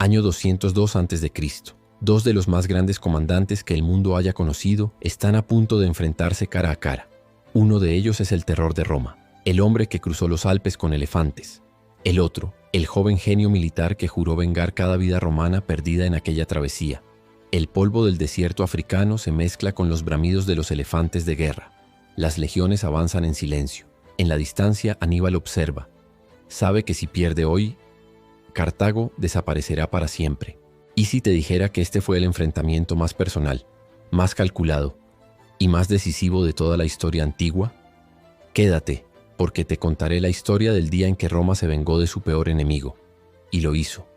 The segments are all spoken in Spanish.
Año 202 a.C. Dos de los más grandes comandantes que el mundo haya conocido están a punto de enfrentarse cara a cara. Uno de ellos es el terror de Roma, el hombre que cruzó los Alpes con elefantes. El otro, el joven genio militar que juró vengar cada vida romana perdida en aquella travesía. El polvo del desierto africano se mezcla con los bramidos de los elefantes de guerra. Las legiones avanzan en silencio. En la distancia, Aníbal observa. Sabe que si pierde hoy, Cartago desaparecerá para siempre. ¿Y si te dijera que este fue el enfrentamiento más personal, más calculado y más decisivo de toda la historia antigua? Quédate, porque te contaré la historia del día en que Roma se vengó de su peor enemigo. Y lo hizo,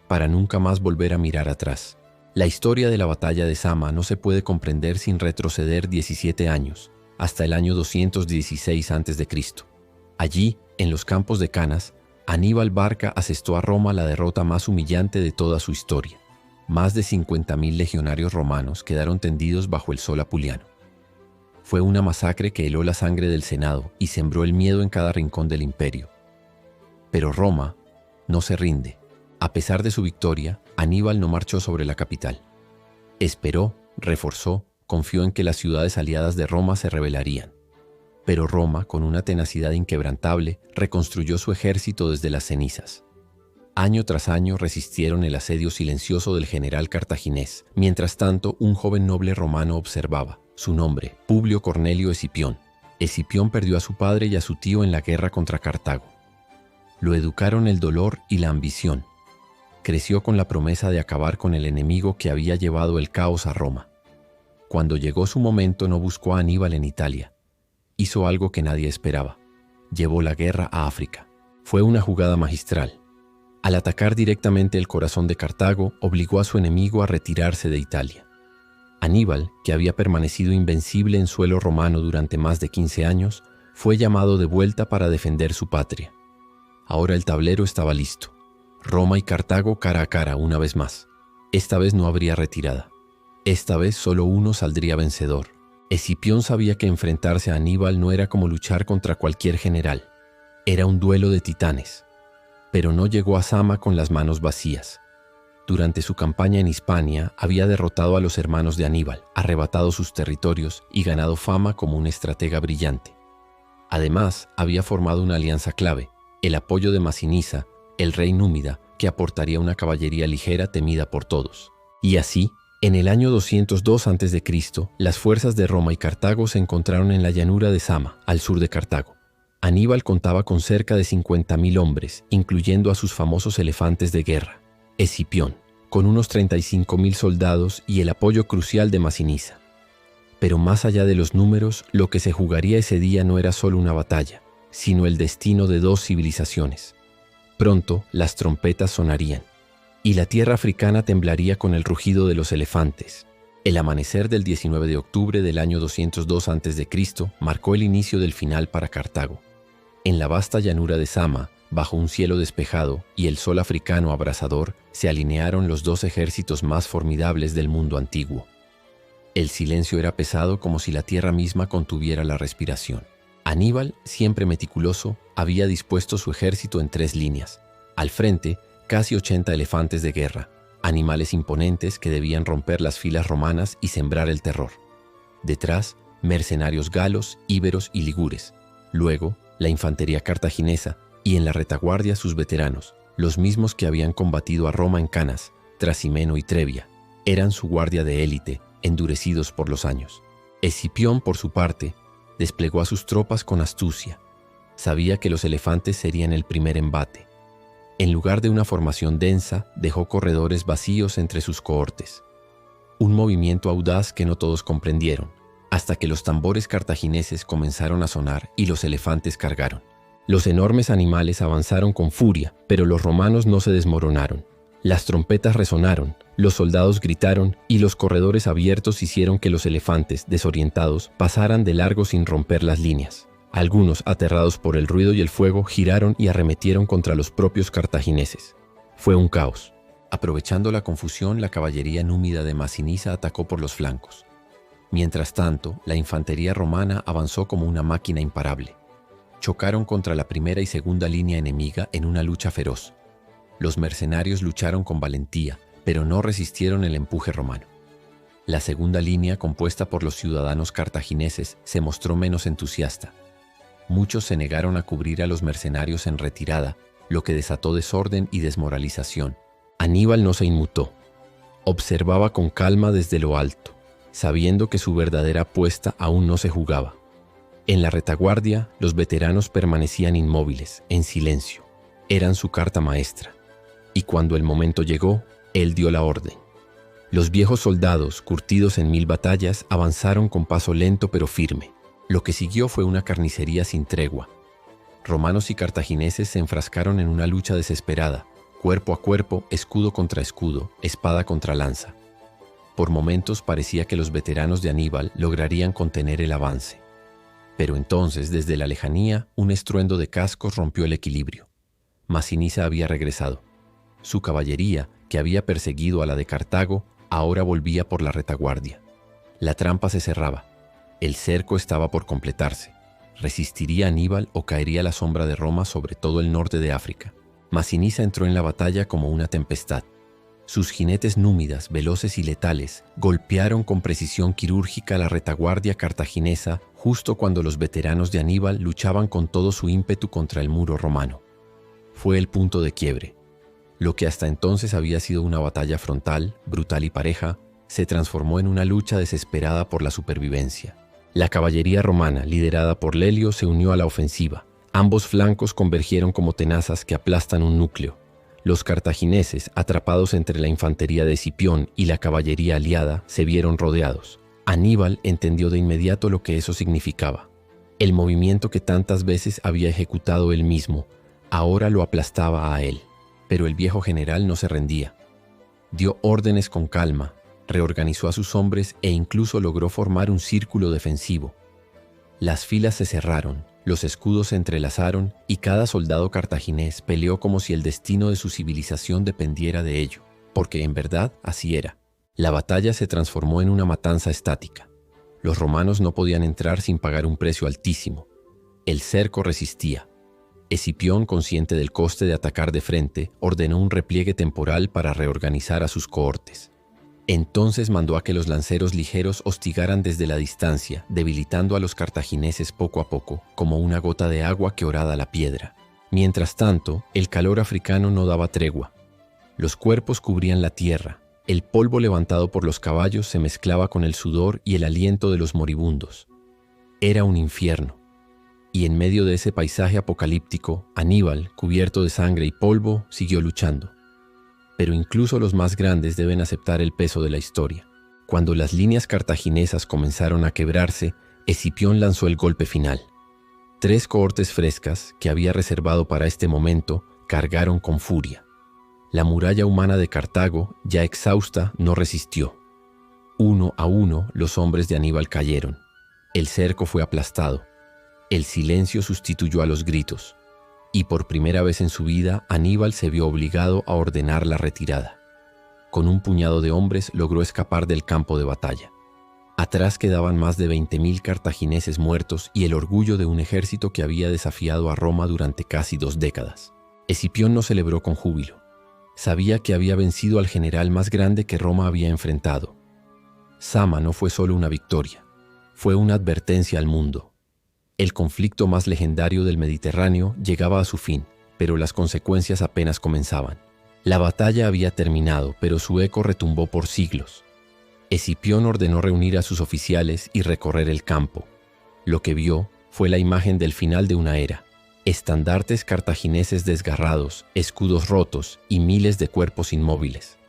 para nunca más volver a mirar atrás. La historia de la batalla de Zama no se puede comprender sin retroceder 17 años, hasta el año 216 a.C. Allí, en los campos de Canas, Aníbal Barca asestó a Roma la derrota más humillante de toda su historia. Más de 50.000 legionarios romanos quedaron tendidos bajo el sol apuliano. Fue una masacre que heló la sangre del Senado y sembró el miedo en cada rincón del imperio. Pero Roma no se rinde. A pesar de su victoria, Aníbal no marchó sobre la capital. Esperó, reforzó, confió en que las ciudades aliadas de Roma se rebelarían. Pero Roma, con una tenacidad inquebrantable, reconstruyó su ejército desde las cenizas. Año tras año resistieron el asedio silencioso del general cartaginés. Mientras tanto, un joven noble romano observaba. Su nombre, Publio Cornelio Escipión. Escipión perdió a su padre y a su tío en la guerra contra Cartago. Lo educaron el dolor y la ambición. Creció con la promesa de acabar con el enemigo que había llevado el caos a Roma. Cuando llegó su momento, no buscó a Aníbal en Italia. Hizo algo que nadie esperaba. Llevó la guerra a África. Fue una jugada magistral. Al atacar directamente el corazón de Cartago, obligó a su enemigo a retirarse de Italia. Aníbal, que había permanecido invencible en suelo romano durante más de 15 años, fue llamado de vuelta para defender su patria. Ahora el tablero estaba listo. Roma y Cartago cara a cara una vez más. Esta vez no habría retirada. Esta vez solo uno saldría vencedor. Escipión sabía que enfrentarse a Aníbal no era como luchar contra cualquier general. Era un duelo de titanes. Pero no llegó a Zama con las manos vacías. Durante su campaña en Hispania, había derrotado a los hermanos de Aníbal, arrebatado sus territorios y ganado fama como un estratega brillante. Además, había formado una alianza clave, el apoyo de Masinisa, el rey númida, que aportaría una caballería ligera temida por todos. Y así, en el año 202 a.C., las fuerzas de Roma y Cartago se encontraron en la llanura de Zama, al sur de Cartago. Aníbal contaba con cerca de 50.000 hombres, incluyendo a sus famosos elefantes de guerra. Escipión, con unos 35.000 soldados y el apoyo crucial de Masinisa. Pero más allá de los números, lo que se jugaría ese día no era solo una batalla, sino el destino de dos civilizaciones. Pronto las trompetas sonarían, y la tierra africana temblaría con el rugido de los elefantes. El amanecer del 19 de octubre del año 202 a.C. marcó el inicio del final para Cartago. En la vasta llanura de Zama, bajo un cielo despejado y el sol africano abrasador, se alinearon los dos ejércitos más formidables del mundo antiguo. El silencio era pesado como si la tierra misma contuviera la respiración. Aníbal, siempre meticuloso, había dispuesto su ejército en 3 líneas. Al frente, casi 80 elefantes de guerra, animales imponentes que debían romper las filas romanas y sembrar el terror. Detrás, mercenarios galos, íberos y ligures. Luego, la infantería cartaginesa y en la retaguardia sus veteranos, los mismos que habían combatido a Roma en Canas, Trasimeno y Trebia. Eran su guardia de élite, endurecidos por los años. Escipión, por su parte, desplegó a sus tropas con astucia. Sabía que los elefantes serían el primer embate. En lugar de una formación densa, dejó corredores vacíos entre sus cohortes. Un movimiento audaz que no todos comprendieron, hasta que los tambores cartagineses comenzaron a sonar y los elefantes cargaron. Los enormes animales avanzaron con furia, pero los romanos no se desmoronaron. Las trompetas resonaron, los soldados gritaron y los corredores abiertos hicieron que los elefantes, desorientados, pasaran de largo sin romper las líneas. Algunos, aterrados por el ruido y el fuego, giraron y arremetieron contra los propios cartagineses. Fue un caos. Aprovechando la confusión, la caballería númida de Masinisa atacó por los flancos. Mientras tanto, la infantería romana avanzó como una máquina imparable. Chocaron contra la primera y segunda línea enemiga en una lucha feroz. Los mercenarios lucharon con valentía, pero no resistieron el empuje romano. La segunda línea, compuesta por los ciudadanos cartagineses, se mostró menos entusiasta. Muchos se negaron a cubrir a los mercenarios en retirada, lo que desató desorden y desmoralización. Aníbal no se inmutó. Observaba con calma desde lo alto, sabiendo que su verdadera apuesta aún no se jugaba. En la retaguardia, los veteranos permanecían inmóviles, en silencio. Eran su carta maestra. Y cuando el momento llegó, él dio la orden. Los viejos soldados, curtidos en 1000 batallas, avanzaron con paso lento pero firme. Lo que siguió fue una carnicería sin tregua. Romanos y cartagineses se enfrascaron en una lucha desesperada, cuerpo a cuerpo, escudo contra escudo, espada contra lanza. Por momentos parecía que los veteranos de Aníbal lograrían contener el avance. Pero entonces, desde la lejanía, un estruendo de cascos rompió el equilibrio. Masinisa había regresado. Su caballería, que había perseguido a la de Cartago, ahora volvía por la retaguardia. La trampa se cerraba. El cerco estaba por completarse. ¿Resistiría Aníbal o caería la sombra de Roma sobre todo el norte de África? Masinisa entró en la batalla como una tempestad. Sus jinetes númidas, veloces y letales, golpearon con precisión quirúrgica la retaguardia cartaginesa justo cuando los veteranos de Aníbal luchaban con todo su ímpetu contra el muro romano. Fue el punto de quiebre. Lo que hasta entonces había sido una batalla frontal, brutal y pareja, se transformó en una lucha desesperada por la supervivencia. La caballería romana, liderada por Lelio, se unió a la ofensiva. Ambos flancos convergieron como tenazas que aplastan un núcleo. Los cartagineses, atrapados entre la infantería de Escipión y la caballería aliada, se vieron rodeados. Aníbal entendió de inmediato lo que eso significaba. El movimiento que tantas veces había ejecutado él mismo, ahora lo aplastaba a él. Pero el viejo general no se rendía. Dio órdenes con calma, reorganizó a sus hombres e incluso logró formar un círculo defensivo. Las filas se cerraron, los escudos se entrelazaron y cada soldado cartaginés peleó como si el destino de su civilización dependiera de ello, porque en verdad así era. La batalla se transformó en una matanza estática. Los romanos no podían entrar sin pagar un precio altísimo. El cerco resistía. Escipión, consciente del coste de atacar de frente, ordenó un repliegue temporal para reorganizar a sus cohortes. Entonces mandó a que los lanceros ligeros hostigaran desde la distancia, debilitando a los cartagineses poco a poco, como una gota de agua que horada la piedra. Mientras tanto, el calor africano no daba tregua. Los cuerpos cubrían la tierra, el polvo levantado por los caballos se mezclaba con el sudor y el aliento de los moribundos. Era un infierno. Y en medio de ese paisaje apocalíptico, Aníbal, cubierto de sangre y polvo, siguió luchando. Pero incluso los más grandes deben aceptar el peso de la historia. Cuando las líneas cartaginesas comenzaron a quebrarse, Escipión lanzó el golpe final. 3 cohortes frescas, que había reservado para este momento, cargaron con furia. La muralla humana de Cartago, ya exhausta, no resistió. Uno a uno, los hombres de Aníbal cayeron. El cerco fue aplastado. El silencio sustituyó a los gritos. Y por primera vez en su vida, Aníbal se vio obligado a ordenar la retirada. Con un puñado de hombres logró escapar del campo de batalla. Atrás quedaban más de 20.000 cartagineses muertos y el orgullo de un ejército que había desafiado a Roma durante casi 2 décadas. Escipión no celebró con júbilo. Sabía que había vencido al general más grande que Roma había enfrentado. Sama no fue solo una victoria, fue una advertencia al mundo. El conflicto más legendario del Mediterráneo llegaba a su fin, pero las consecuencias apenas comenzaban. La batalla había terminado, pero su eco retumbó por siglos. Escipión ordenó reunir a sus oficiales y recorrer el campo. Lo que vio fue la imagen del final de una era. Estandartes cartagineses desgarrados, escudos rotos y miles de cuerpos inmóviles.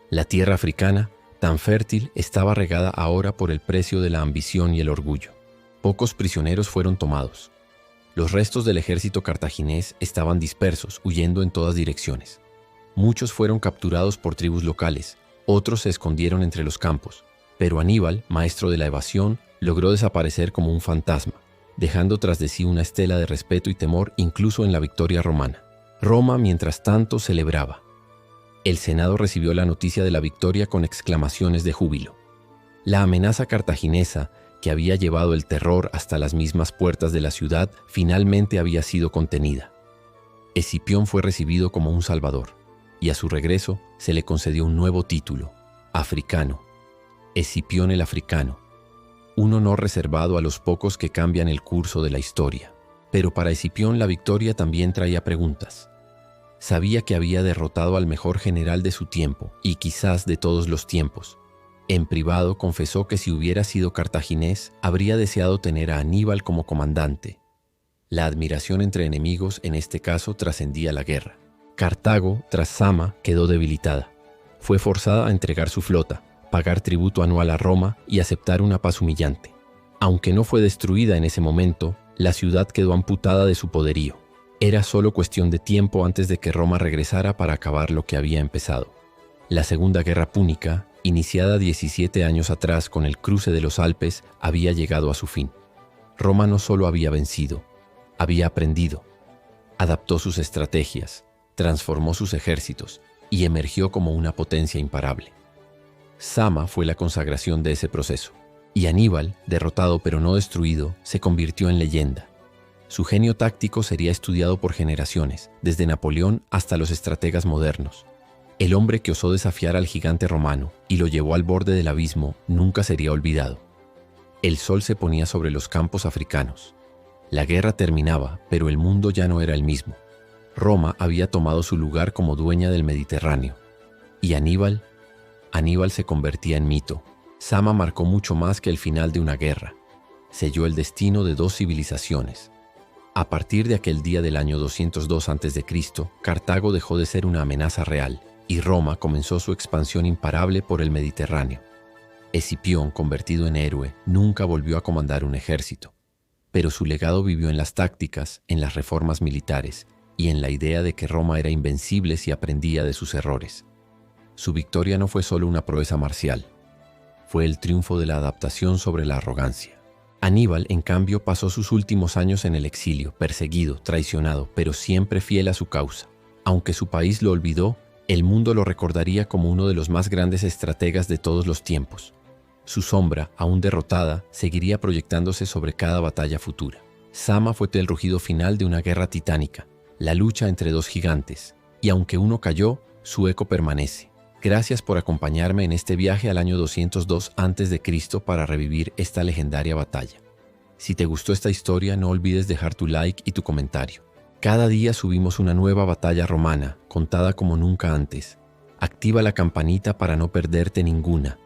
La tierra africana, tan fértil, estaba regada ahora por el precio de la ambición y el orgullo. Pocos prisioneros fueron tomados. Los restos del ejército cartaginés estaban dispersos, huyendo en todas direcciones. Muchos fueron capturados por tribus locales, otros se escondieron entre los campos, pero Aníbal, maestro de la evasión, logró desaparecer como un fantasma, dejando tras de sí una estela de respeto y temor incluso en la victoria romana. Roma, mientras tanto, celebraba. El Senado recibió la noticia de la victoria con exclamaciones de júbilo. La amenaza cartaginesa, que había llevado el terror hasta las mismas puertas de la ciudad, finalmente había sido contenida. Escipión fue recibido como un salvador. y a su regreso se le concedió un nuevo título, africano, Escipión el Africano, un honor reservado a los pocos que cambian el curso de la historia. Pero para Escipión la victoria también traía preguntas. Sabía que había derrotado al mejor general de su tiempo y quizás de todos los tiempos. En privado confesó que si hubiera sido cartaginés, habría deseado tener a Aníbal como comandante. La admiración entre enemigos en este caso trascendía la guerra. Cartago, tras Zama, quedó debilitada. Fue forzada a entregar su flota, pagar tributo anual a Roma y aceptar una paz humillante. Aunque no fue destruida en ese momento, la ciudad quedó amputada de su poderío. Era solo cuestión de tiempo antes de que Roma regresara para acabar lo que había empezado. La Segunda Guerra Púnica, iniciada 17 años atrás con el cruce de los Alpes, había llegado a su fin. Roma no solo había vencido, había aprendido. Adaptó sus estrategias, transformó sus ejércitos y emergió como una potencia imparable. Zama fue la consagración de ese proceso, y Aníbal, derrotado pero no destruido, se convirtió en leyenda. Su genio táctico sería estudiado por generaciones, desde Napoleón hasta los estrategas modernos. El hombre que osó desafiar al gigante romano y lo llevó al borde del abismo nunca sería olvidado. El sol se ponía sobre los campos africanos. La guerra terminaba, pero el mundo ya no era el mismo. Roma había tomado su lugar como dueña del Mediterráneo. ¿Y Aníbal? Aníbal se convertía en mito. Zama marcó mucho más que el final de una guerra. Selló el destino de dos civilizaciones. A partir de aquel día del año 202 a.C., Cartago dejó de ser una amenaza real y Roma comenzó su expansión imparable por el Mediterráneo. Escipión, convertido en héroe, nunca volvió a comandar un ejército, pero su legado vivió en las tácticas, en las reformas militares y en la idea de que Roma era invencible si aprendía de sus errores. Su victoria no fue solo una proeza marcial, fue el triunfo de la adaptación sobre la arrogancia. Aníbal, en cambio, pasó sus últimos años en el exilio, perseguido, traicionado, pero siempre fiel a su causa. Aunque su país lo olvidó, el mundo lo recordaría como uno de los más grandes estrategas de todos los tiempos. Su sombra, aún derrotada, seguiría proyectándose sobre cada batalla futura. Zama fue el rugido final de una guerra titánica, la lucha entre dos gigantes, y aunque uno cayó, su eco permanece. Gracias por acompañarme en este viaje al año 202 a.C. para revivir esta legendaria batalla. Si te gustó esta historia, no olvides dejar tu like y tu comentario. Cada día subimos una nueva batalla romana, contada como nunca antes. Activa la campanita para no perderte ninguna.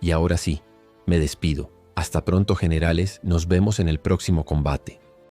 Y ahora sí, me despido. Hasta pronto, generales, nos vemos en el próximo combate.